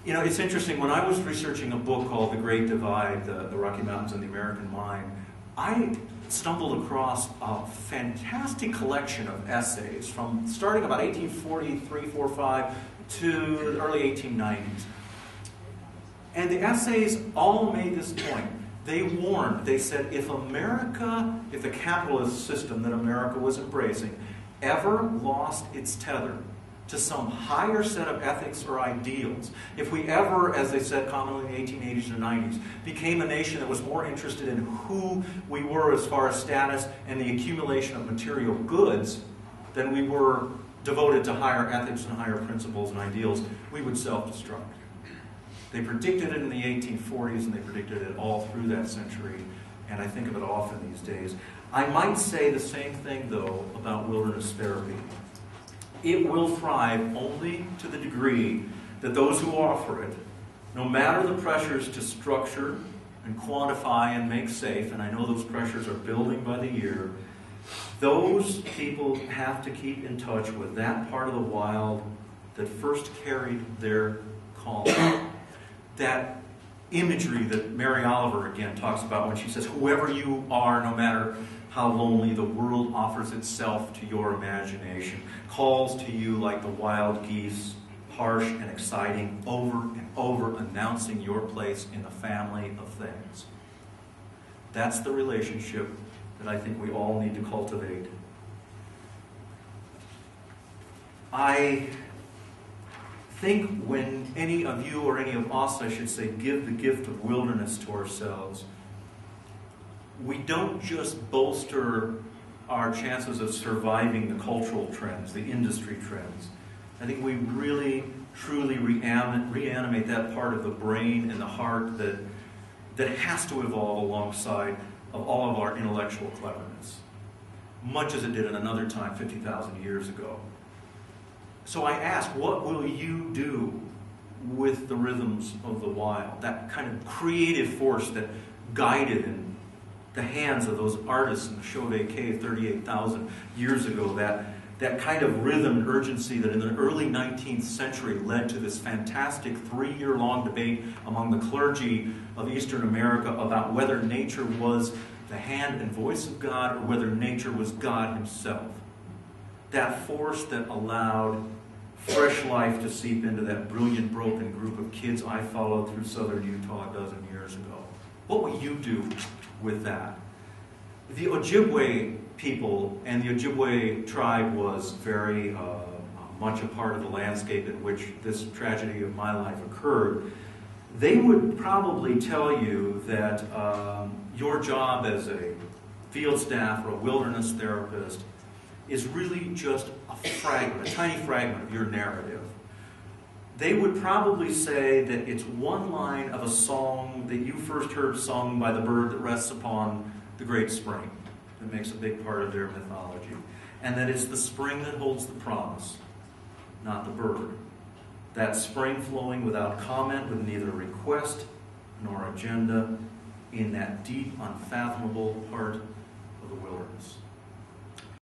You know, it's interesting, when I was researching a book called The Great Divide, the Rocky Mountains and the American Mind, I stumbled across a fantastic collection of essays from starting about 1843, 4, 5 to the early 1890s. And the essays all made this point. They warned, they said, if the capitalist system that America was embracing ever lost its tether to some higher set of ethics or ideals, if we ever, as they said commonly in the 1880s and 90s, became a nation that was more interested in who we were as far as status and the accumulation of material goods than we were devoted to higher ethics and higher principles and ideals, we would self-destruct. They predicted it in the 1840s, and they predicted it all through that century, and I think of it often these days. I might say the same thing, though, about wilderness therapy. It will thrive only to the degree that those who offer it, no matter the pressures to structure and quantify and make safe, and I know those pressures are building by the year, those people have to keep in touch with that part of the wild that first carried their calling. That imagery that Mary Oliver again talks about when she says, whoever you are, no matter how lonely, the world offers itself to your imagination, calls to you like the wild geese, harsh and exciting, over and over, announcing your place in the family of things. That's the relationship that I think we all need to cultivate. I think when any of you, or any of us, I should say, give the gift of wilderness to ourselves, we don't just bolster our chances of surviving the cultural trends, the industry trends. I think we really, truly reanimate that part of the brain and the heart that has to evolve alongside of all of our intellectual cleverness, much as it did at another time 50,000 years ago. So I ask, what will you do with the rhythms of the wild? That kind of creative force that guided in the hands of those artists in the Chauvet Cave 38,000 years ago, that kind of rhythm and urgency that in the early 19th century led to this fantastic 3-year-long debate among the clergy of Eastern America about whether nature was the hand and voice of God or whether nature was God himself. That force that allowed fresh life to seep into that brilliant, broken group of kids I followed through southern Utah a dozen years ago. What will you do with that? The Ojibwe people and the Ojibwe tribe was very much a part of the landscape in which this tragedy of my life occurred. They would probably tell you that your job as a field staff or a wilderness therapist is really just a fragment, a tiny fragment of your narrative. They would probably say that it's one line of a song that you first heard sung by the bird that rests upon the great spring, that makes a big part of their mythology. And that it's the spring that holds the promise, not the bird. That spring flowing without comment, with neither request nor agenda, in that deep, unfathomable part of the wilderness.